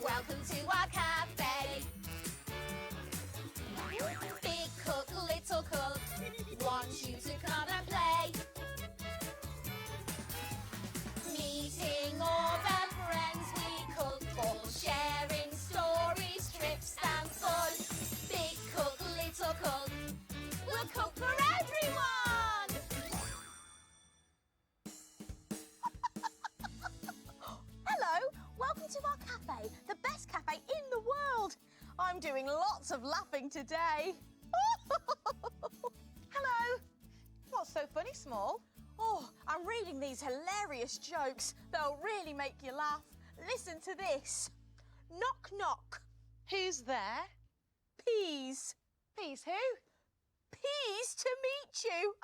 welcome to our cafe. Big cook, little cook, want you to come and play. Meeting all the friends we cook for, sharing stories, trips and fun. Big cook, little cook, we'll cook for everyone! Hello, welcome to our cafe, the best cafe in the world. I'm doing lots of laughing today. Hello. What's so funny, Small? Oh, I'm reading these hilarious jokes. They'll really make you laugh. Listen to this. Knock, knock. Who's there? Peas. Peas who? Peas to meet you.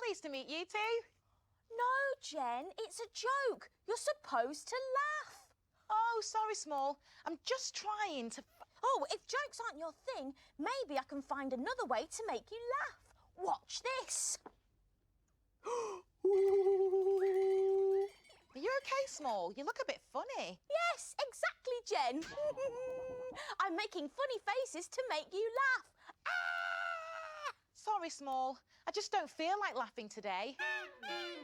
Pleased to meet you too. No, Jen, it's a joke. You're supposed to laugh. Oh, sorry, Small. I'm just trying to... Oh, if jokes aren't your thing, maybe I can find another way to make you laugh. Watch this. Are you okay, Small? You look a bit funny. Yes, exactly, Jen. I'm making funny faces to make you laugh. Ah! Sorry, Small. I just don't feel like laughing today.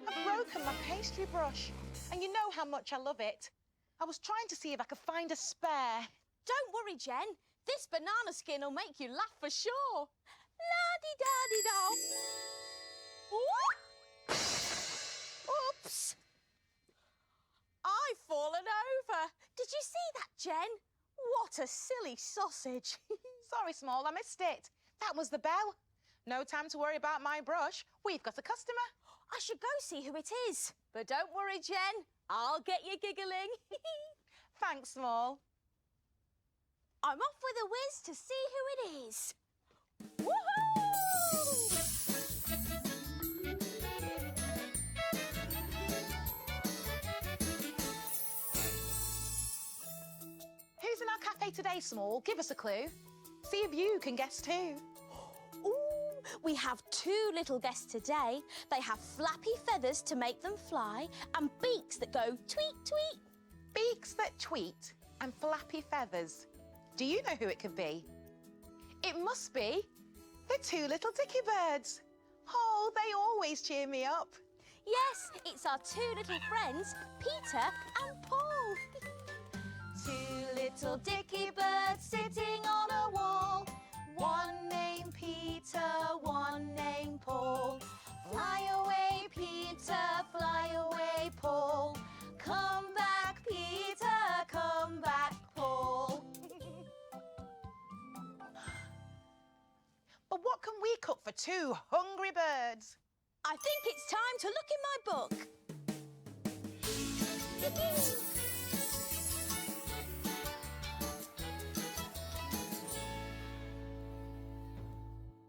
I've broken my pastry brush, and you know how much I love it. I was trying to see if I could find a spare. Don't worry, Jen. This banana skin will make you laugh for sure. La-di-da-di-da. Oops. I've fallen over. Did you see that, Jen? What a silly sausage. Sorry, Small, I missed it. That was the bell. No time to worry about my brush. We've got a customer. I should go see who it is. But don't worry, Jen. I'll get you giggling. Thanks, Small. I'm off with a whiz to see who it is. Woohoo! Who's in our cafe today, Small? Give us a clue. See if you can guess too. Ooh, we have two little guests today. They have flappy feathers to make them fly and beaks that go tweet, tweet. Beaks that tweet and flappy feathers. Do you know who it could be? It must be the two little Dicky birds. Oh, they always cheer me up. Yes, it's our two little friends, Peter and Paul. Two little Dicky birds sitting on a wall. One named Peter, one named Paul. Fly away, Peter, fly away, Paul. Come back, Peter, come back, Paul. But what can we cook for two hungry birds? I think it's time to look in my book.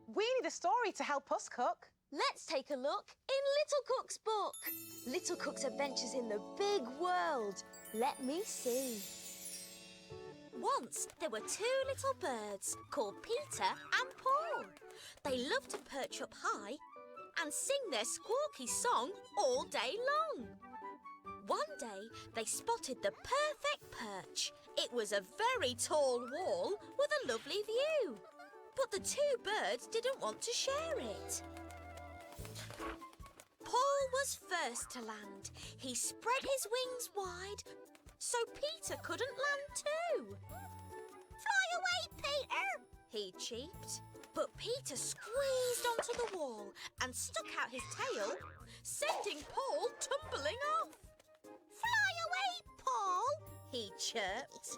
We need a story to help us cook. Let's take a look in Little Cook's book. Little Cook's Adventures in the Big World. Let me see. Once there were two little birds called Peter and Paul. They loved to perch up high and sing their squawky song all day long. One day they spotted the perfect perch. It was a very tall wall with a lovely view. But the two birds didn't want to share it. Paul was first to land. He spread his wings wide so Peter couldn't land too. Fly away, Peter, he cheeped. But Peter squeezed onto the wall and stuck out his tail, sending Paul tumbling off. Fly away, Paul, he chirped.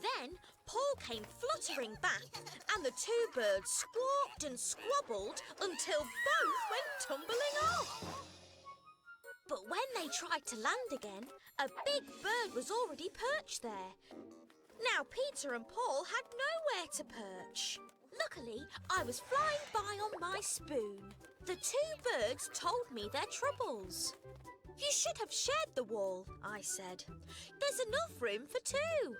Then Paul came fluttering back and the two birds squawked and squabbled until both went tumbling off. But when they tried to land again, a big bird was already perched there. Now Peter and Paul had nowhere to perch. Luckily, I was flying by on my spoon. The two birds told me their troubles. You should have shared the wall, I said. There's enough room for two.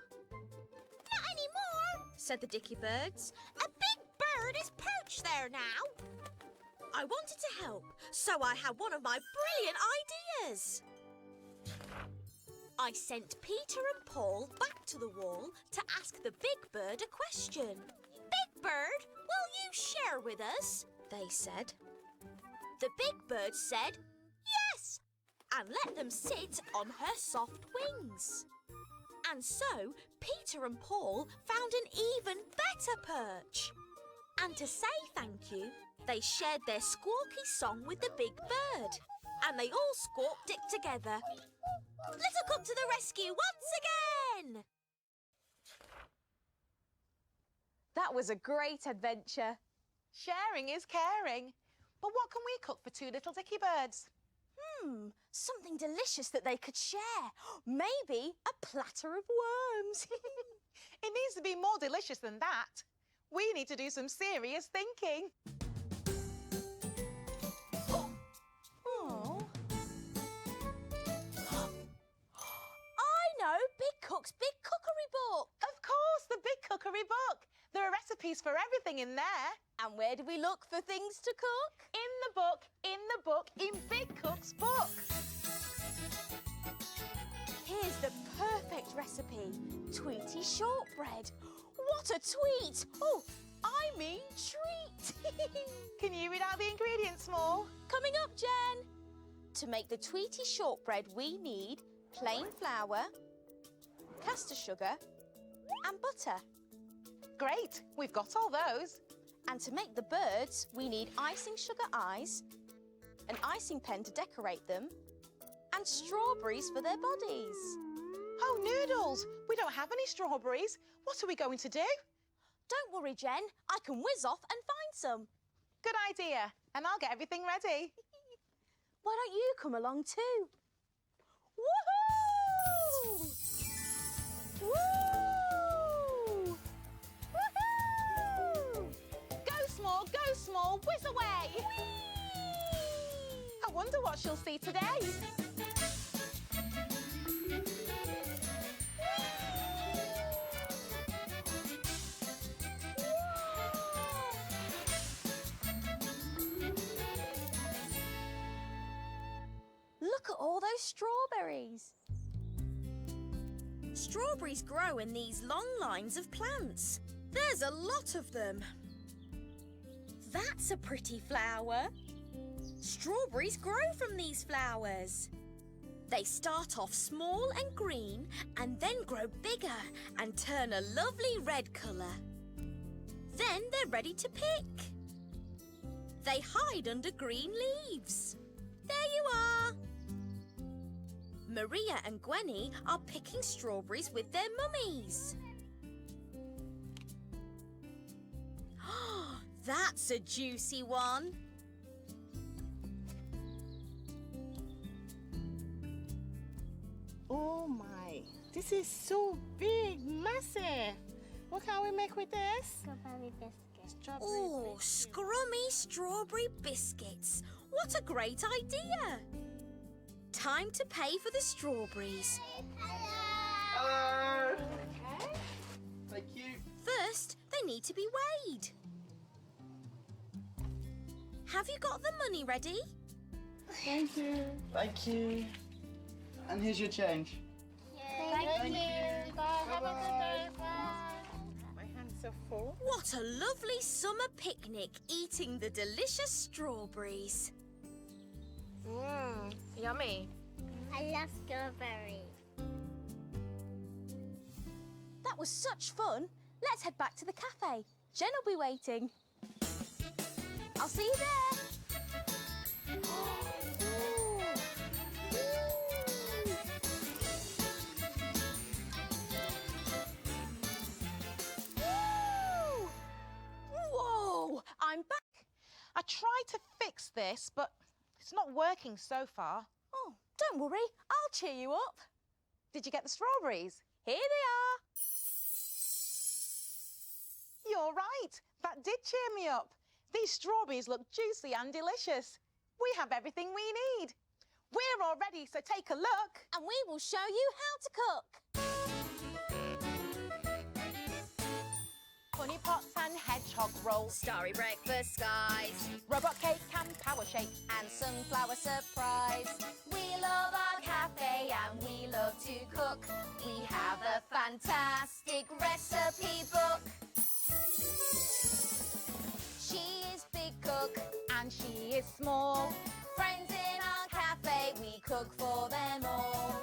Not anymore, said the Dicky birds. A big bird is perched there now. I wanted to help, so I had one of my brilliant ideas. I sent Peter and Paul back to the wall to ask the big bird a question. Big bird, will you share with us? They said. The big bird said, yes, and let them sit on her soft wings. And so Peter and Paul found an even better perch. And to say thank you, they shared their squawky song with the big bird. And they all squawked it together. Little Cook to the rescue once again! That was a great adventure. Sharing is caring. But what can we cook for two little Dicky birds? Something delicious that they could share. Maybe a platter of worms. It needs to be more delicious than that. We need to do some serious thinking. Oh. I know, Big Cook's Big Cookery Book. Of course, the Big Cookery Book. There are recipes for everything in there. And where do we look for things to cook? In the book, in Big Cook's book. Here's the perfect recipe. Tweety shortbread. What a tweet! Oh, I mean treat. Can you read out the ingredients, Small? Coming up, Jen. To make the Tweety shortbread, we need plain flour, caster sugar and butter. Great, we've got all those. And to make the birds, we need icing sugar eyes, an icing pen to decorate them, and strawberries for their bodies. Oh, noodles! We don't have any strawberries. What are we going to do? Don't worry, Jen. I can whiz off and find some. Good idea. And I'll get everything ready. Why don't you come along too? Woohoo! Woo! Woohoo! Go Small, whiz away! Whee! I wonder what she'll see today. Look at all those strawberries. Strawberries grow in these long lines of plants. There's a lot of them. That's a pretty flower. Strawberries grow from these flowers. They start off small and green and then grow bigger and turn a lovely red colour. Then they're ready to pick. They hide under green leaves. There you are. Maria and Gwenny are picking strawberries with their mummies. That's a juicy one. Oh my, this is so big, massive. What can we make with this? Strawberry biscuits. Oh, scrummy strawberry biscuits. What a great idea. Time to pay for the strawberries. Hello! Thank you. First, they need to be weighed. Have you got the money ready? Thank you. Thank you. And here's your change. Thank you. Bye. Have a Bye-bye. good day. Bye. My hands are full. What a lovely summer picnic eating the delicious strawberries. Yummy. I love strawberry. That was such fun. Let's head back to the cafe. Jen will be waiting. I'll see you there. Woo! Whoa! I'm back. I tried to fix this, but it's not working so far. Oh, don't worry. I'll cheer you up. Did you get the strawberries? Here they are. You're right. That did cheer me up. These strawberries look juicy and delicious. We have everything we need. We're all ready, so take a look. And we will show you how to cook. Funny pots and hedgehog rolls. Starry breakfast skies. Robot cake and power shake. And sunflower surprise. We love our cafe and we love to cook. We have a fantastic recipe book. She is big cook And she is small. Friends in our cafe, we cook for them all.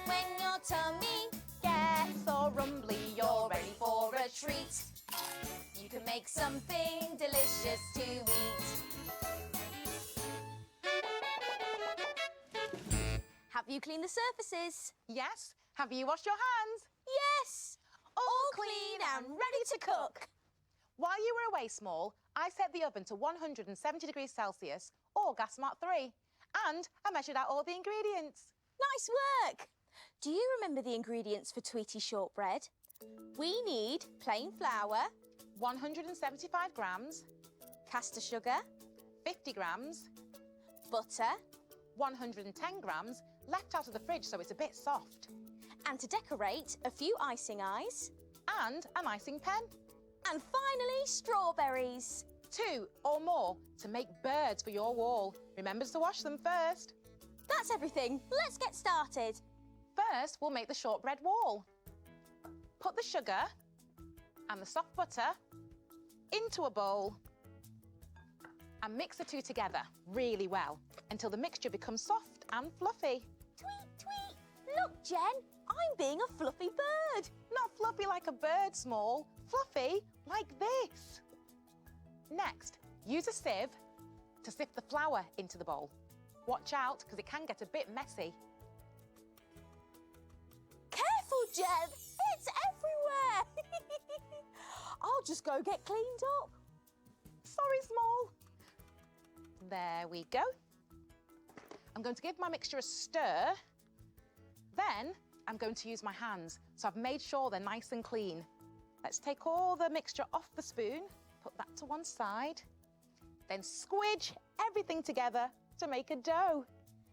When your tummy Gets all rumbly, you're ready for a treat, you can make something delicious to eat. Have you cleaned the surfaces? Yes. Have you washed your hands? Yes! All clean and ready to cook. While you were away, Small, I set the oven to 170 degrees Celsius or gas mark 3. And I measured out all the ingredients. Nice work! Do you remember the ingredients for Tweety shortbread? We need plain flour, 175 grams, caster sugar, 50 grams, butter, 110 grams, left out of the fridge so it's a bit soft, and to decorate, a few icing eyes, and an icing pen. and finally, strawberries. 2 or more to make birds for your wall. Remember to wash them first. That's everything. Let's get started. First, we'll make the shortbread wall. Put the sugar and the soft butter into a bowl and mix the two together really well until the mixture becomes soft and fluffy. Tweet, tweet. Look, Jen, I'm being a fluffy bird. Not fluffy like a bird, Small. Fluffy like this. Next, use a sieve to sift the flour into the bowl. Watch out, because it can get a bit messy. Careful, Jen. It's everywhere. I'll just go get cleaned up. Sorry, Small. There we go. I'm going to give my mixture a stir. Then I'm going to use my hands, so I've made sure they're nice and clean. Let's take all the mixture off the spoon, put that to one side, then squidge everything together to make a dough.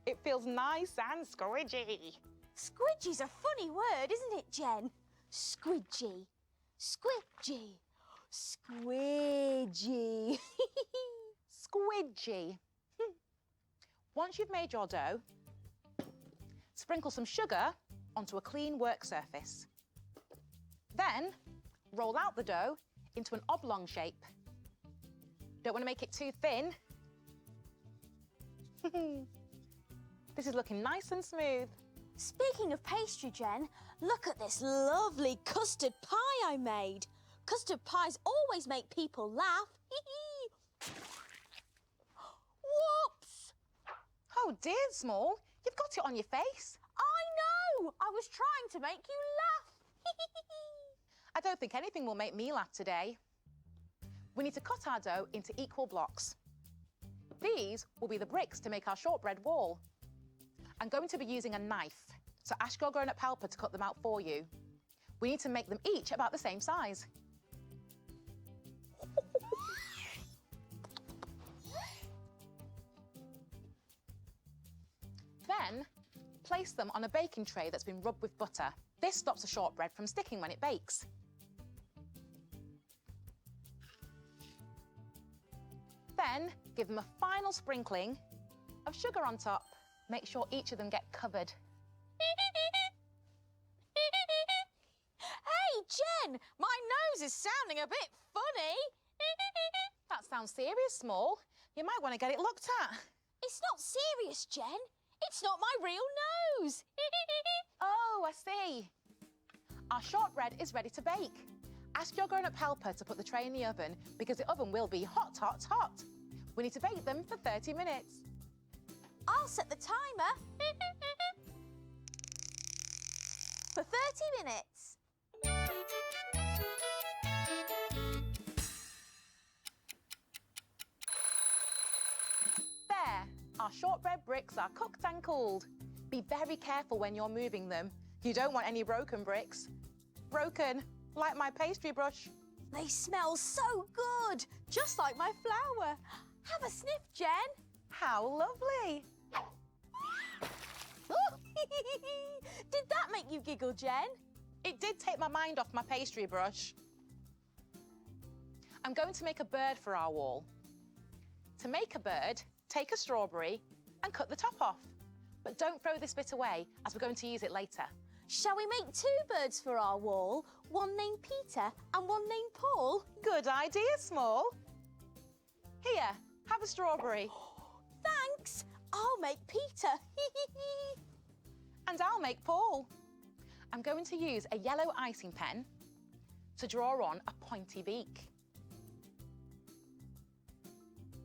It feels nice and squidgy. Squidgy's a funny word, isn't it, Jen? Squidgy, squidgy, squidgy. Squidgy. Once you've made your dough, sprinkle some sugar onto a clean work surface. Then roll out the dough into an oblong shape. Don't want to make it too thin. This is looking nice and smooth. Speaking of pastry, Jen, look at this lovely custard pie I made. Custard pies always make people laugh. Whoops! Oh dear, Small, you've got it on your face. I know! I was trying to make you laugh. I don't think anything will make me laugh today. We need to cut our dough into equal blocks. These will be the bricks to make our shortbread wall. I'm going to be using a knife, so ask your grown-up helper to cut them out for you. We need to make them each about the same size. Then, place them on a baking tray that's been rubbed with butter. This stops the shortbread from sticking when it bakes. Then, give them a final sprinkling of sugar on top. Make sure each of them get covered. Hey, Jen, my nose is sounding a bit funny. That sounds serious, Small. You might want to get it looked at. It's not serious, Jen. It's not my real nose. Oh, I see. Our shortbread is ready to bake. Ask your grown-up helper to put the tray in the oven because the oven will be hot, hot, hot. We need to bake them for 30 minutes. I'll set the timer for 30 minutes. There, our shortbread bricks are cooked and cooled. Be very careful when you're moving them. You don't want any broken bricks. Broken, like my pastry brush. They smell so good, just like my flour. Have a sniff, Jen. How lovely. Did that make you giggle, Jen? It did take my mind off my pastry brush. I'm going to make a bird for our wall. To make a bird, take a strawberry and cut the top off. But don't throw this bit away, as we're going to use it later. Shall we make 2 birds for our wall? One named Peter and one named Paul? Good idea, Small. Here, have a strawberry. Thanks. I'll make Peter. And I'll make Paul. I'm going to use a yellow icing pen to draw on a pointy beak.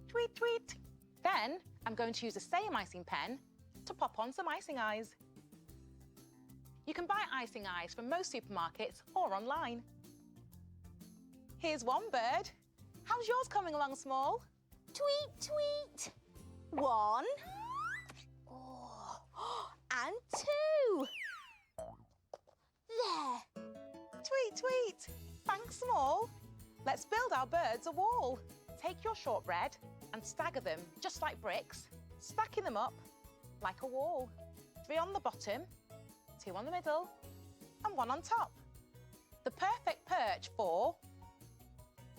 Tweet, tweet. Then I'm going to use the same icing pen to pop on some icing eyes. You can buy icing eyes from most supermarkets or online. Here's one bird. How's yours coming along, Small? Tweet, tweet. 1. Oh, and 2. There. Tweet, tweet. Thanks, Small. Let's build our birds a wall. Take your shortbread and stagger them just like bricks, stacking them up like a wall. 3 on the bottom, 2 on the middle, and 1 on top. The perfect perch for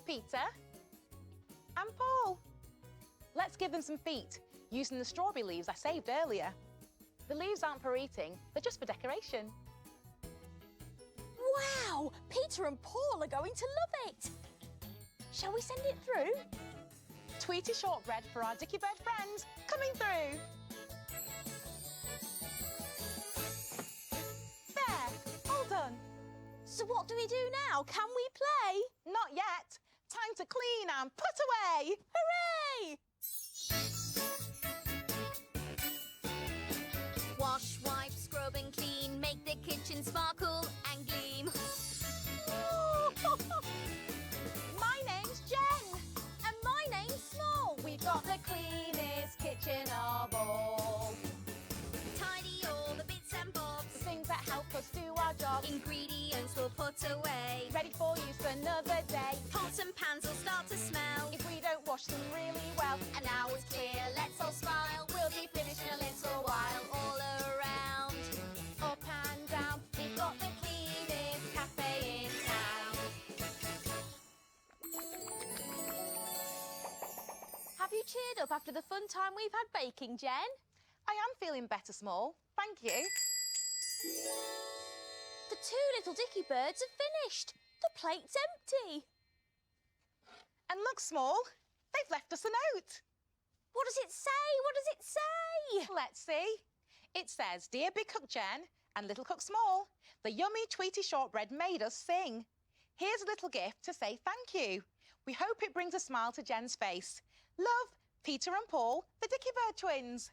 Peter and Paul. Let's give them some feet using the strawberry leaves I saved earlier. The leaves aren't for eating, they're just for decoration. Wow, Peter and Paul are going to love it. Shall we send it through? Tweety shortbread for our Dicky bird friend, coming through. There, all done. So what do we do now? Can we play? Not yet. Time to clean and put away. Hooray! Wash, wipe, scrub and clean, make the kitchen sparkle and gleam. My name's Jen. And my name's Small. We've got the cleanest kitchen of all. Tidy all the bits and bobs. The things that help us do our job. Ingredients we'll put away. Ready for use another day. Pots and pans will start to smell. If we don't wash them really well. And now it's clear, let's all smile. We'll be finished in a little while. All around, Up and down. we've got the cleanest cafe in town. Have you cheered up after the fun time we've had baking, Jen? I am feeling better, Small. Thank you. The 2 little Dicky birds have finished. The plate's empty. And look, Small, they've left us a note. What does it say? What does it say? Let's see. It says, Dear Big Cook Jen and Little Cook Small, the yummy Tweety shortbread made us sing. Here's a little gift to say thank you. We hope it brings a smile to Jen's face. Love, Peter and Paul, the Dicky bird twins.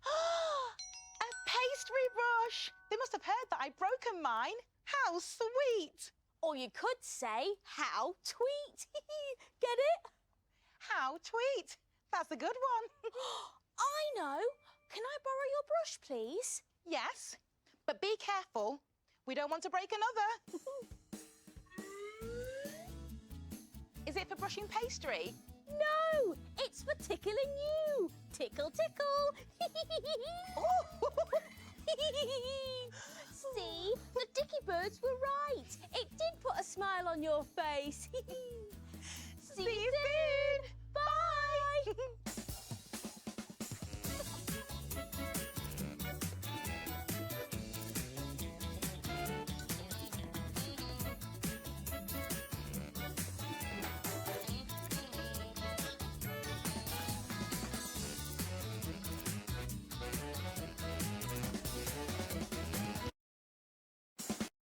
A pastry brush. They must have heard that I'd broken mine. How sweet. Or you could say, how tweet. Get it? How tweet. That's a good one. I know. Can I borrow your brush, please? Yes, but be careful. We don't want to break another. Is it for brushing pastry? No, it's for tickling you. Tickle, tickle. See, the Dicky birds were right. It did put a smile on your face. See you soon.